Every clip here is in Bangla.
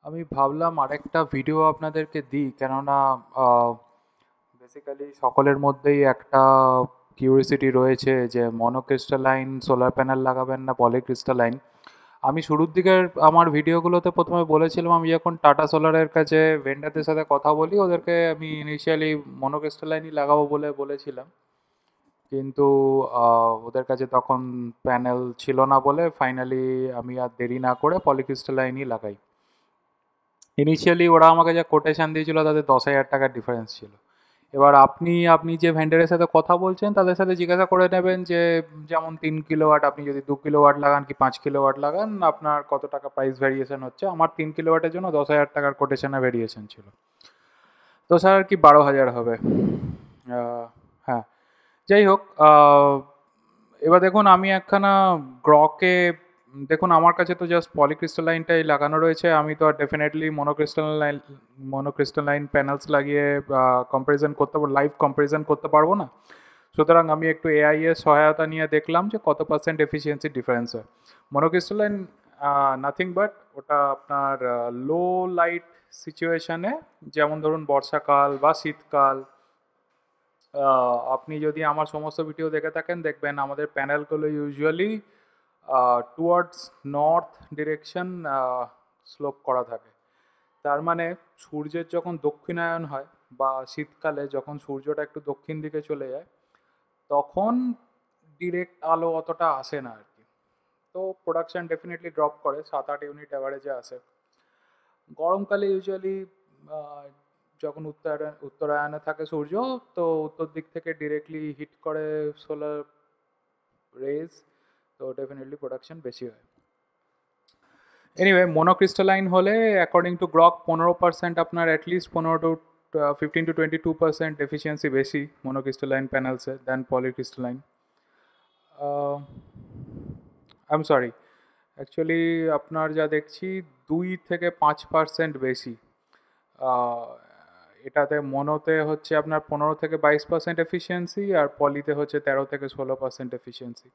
আমি ভাবলাম আরেকটা ভিডিও আপনাদেরকে দিই, কেননা বেসিক্যালি সকলের মধ্যেই একটা কিউরিওসিটি রয়েছে যে মনোক্রিস্টালাইন সোলার প্যানেল লাগাবেন না পলিক্রিস্টালাইন। আমি শুরুর দিকের আমার ভিডিওগুলোতে প্রথমে বলেছিলাম আমি যখন টাটা সোলারের কাছে ভেন্ডারদের সাথে কথা বলি ওদেরকে আমি ইনিশিয়ালি মনোক্রিস্টালাইনই লাগাবো বলে বলেছিলাম, কিন্তু ওদের কাছে তখন প্যানেল ছিল না বলে ফাইনালি আমি আর দেরি না করে পলিক্রিস্টালাইনই লাগাই। ইনিশিয়ালি ওরা আমাকে যা কোটেশন দিয়েছিল তাতে 10,000 টাকার ডিফারেন্স ছিল। এবার আপনি যে ভেন্ডারের সাথে কথা বলছেন তাদের সাথে জিজ্ঞাসা করে নেবেন যে যেমন 3 কিলোওয়াট আপনি যদি 2 কিলোওয়াট লাগান কি 5 কিলোওয়াট লাগান আপনার কত টাকা প্রাইস ভ্যারিয়েশন হচ্ছে। আমার 3 কিলোওয়াটের জন্য 10,000 টাকার কোটেশনে ভ্যারিয়েশন ছিল। তো স্যার আর কি 12,000 হবে। হ্যাঁ, যাই হোক, এবার দেখুন আমি একখানা গ্রকে দেখুন আমার কাছে তো জাস্ট পলিক্রিস্টালাইনটাই লাগানো রয়েছে। আমি তো আর ডেফিনেটলি মনোক্রিস্টালাইন প্যানেলস লাগিয়ে কম্পারিজন করতে পারবো, লাইভ কম্পারিজন করতে পারবো না। সুতরাং আমি একটু এআই এর সহায়তা নিয়ে দেখলাম যে কত পার্সেন্ট এফিসিয়েন্সি ডিফারেন্স হয়। মনোক্রিস্টালাইন নাথিং বাট ওটা আপনার লো লাইট সিচুয়েশানে, যেমন ধরুন বর্ষাকাল বা শীতকাল, আপনি যদি আমার সমস্ত ভিডিও দেখে থাকেন দেখবেন আমাদের প্যানেলগুলো usually towards north direction slope করা থাকে। তার মানে সূর্যের যখন দক্ষিণায়ন হয় বা শীতকালে যখন সূর্যটা একটু দক্ষিণ দিকে চলে যায় তখন ডিরেক্ট আলো অতটা আসে না আর কি। তো প্রোডাকশান ডেফিনেটলি ড্রপ করে, 7-8 ইউনিট অ্যাভারেজে আসে। গরমকালে ইউজুয়ালি যখন উত্তরায়ণে থাকে সূর্য, তো উত্তর দিক থেকে ডিরেক্টলি হিট করে সোলার রেজ, তো ডেফিনেটলি প্রোডাকশন বেশি হয়। এনিওয়ে মনোক্রিস্টালাইন হলে অ্যাকর্ডিং টু গ্রক 15% আপনার অ্যাটলিস্ট 15 to 22% এফিসিয়েন্সি বেশি মনোক্রিস্টালাইন প্যানেলসে then polycrystalline. I am sorry, actually আপনার যা দেখছি 2 থেকে 5% বেশি। এটাতে মনোতে হচ্ছে আপনার 15 থেকে 22% এফিসিয়েন্সি আর পলিতে হচ্ছে 13 থেকে 16% এফিসিয়েন্সি।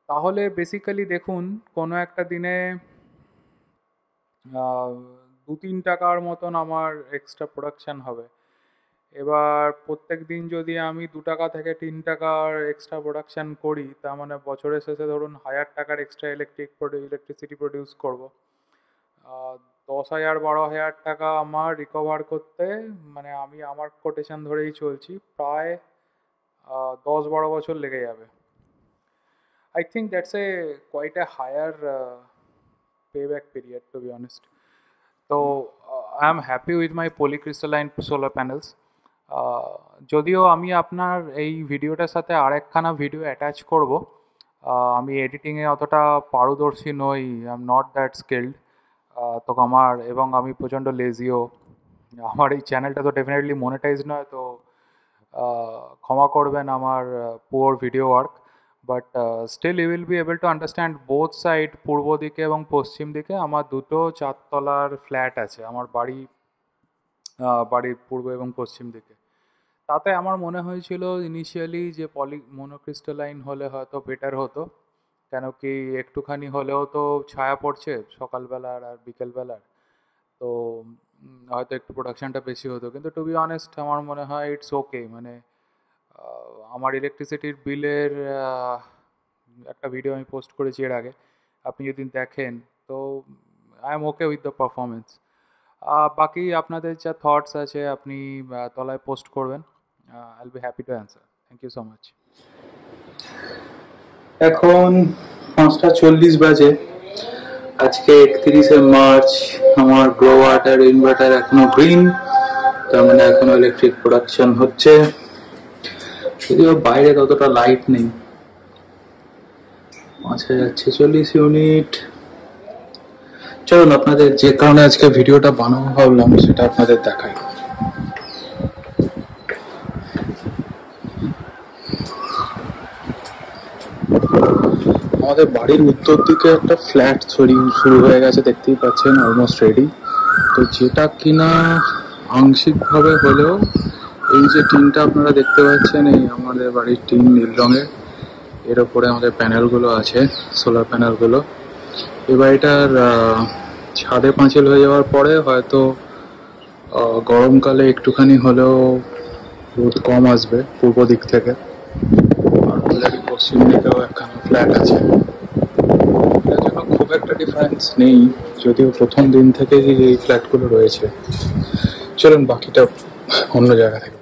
তাহলে বেসিক্যালি দেখুন কোনো একটা দিনে 2-3 টাকার মতন আমার এক্সট্রা প্রোডাকশান হবে। এবার প্রত্যেক দিন যদি আমি 2 টাকা থেকে 3 টাকার এক্সট্রা প্রোডাকশান করি তার মানে বছরের শেষে ধরুন 1,000 টাকার এক্সট্রা ইলেকট্রিসিটি প্রডিউস করবো। 10,000-12,000 টাকা আমার রিকভার করতে মানে আমি আমার কোটেশন ধরেই চলছি প্রায় 10-12 বছর লেগে যাবে। I think that's a quite a higher payback period to be honest. So I am happy with my polycrystalline solar panels. যদিও আমি আপনার এই ভিডিওটার সাথে আরেকখানা ভিডিও অ্যাটাচ করব। আমি এডিটিংয়ে অতটা পারদর্শী নই, I am not that skilled. তো আমি প্রচণ্ড লেজিও। আমার এই চ্যানেলটা তো ডেফিনেটলি মনিটাইজ নয়, তো ক্ষমা করবেন আমার poor video work. But still you will be able to understand both side. পূর্ব দিকে এবং পশ্চিম দিকে আমার 2টো 4 তলার ফ্ল্যাট আছে আমার বাড়ির পূর্ব এবং পশ্চিম দিকে। তাতে আমার মনে হয়েছিল ইনিশিয়ালি যে মনোক্রিস্টালাইন হলে হয়তো বেটার হতো, কেন কি একটুখানি হলেও তো ছায়া পড়ছে সকালবেলার আর বিকেলবেলার, তো হয়তো একটু প্রোডাকশানটা বেশি হতো। কিন্তু টু বি অনেস্ট আমার মনে হয় ইটস ওকে। মানে আমার ইলেকট্রিসিটির বিলের একটা ভিডিও আমি পোস্ট করেছি এর আগে, আপনি যদি দেখেন তো I am okay with the performance. বাকি আপনাদের যা থটস আছে আপনি তলায় পোস্ট করবেন, I will be happy to answer. Thank you so much. এখন 5টা 40 বাজে। আজকে 31শে মার্চ। আমার গ্লো ওয়াটার ইনভার্টার এখনো গ্রিন, তার মানে এখনো ইলেকট্রিক প্রোডাকশন হচ্ছে, যদিও বাইরে ততটা লাইট নেই। 5,046 ইউনিট। চলুন আপনাদের যে কারণে আজকে ভিডিওটা বানাবো ভাবলাম সেটা আপনাদের দেখাই। আমাদের বাড়ির উত্তর দিকে একটা ফ্ল্যাট শুরু হয়ে গেছে, দেখতেই পাচ্ছেন অলমোস্ট রেডি। তো যেটা কিনা আংশিকভাবে হলেও এই যে টিনটা আপনারা দেখতে পাচ্ছেন, এই আমাদের বাড়ির টিন নীল রঙের, এর ওপরে আমাদের প্যানেলগুলো আছে, সোলার প্যানেলগুলো। এবার এটার ছাদে পাঁচিল হয়ে যাওয়ার পরে হয়তো গরমকালে একটুখানি হলেও রোদ কম আসবে পূর্ব দিক থেকে। আর অলরেডি পশ্চিম দিকেও একখানা ফ্ল্যাট আছে, এটার জন্য খুব একটা ডিফারেন্স নেই, যদিও প্রথম দিন থেকেই এই ফ্ল্যাটগুলো রয়েছে। চলুন বাকিটা অন্য জায়গা থেকে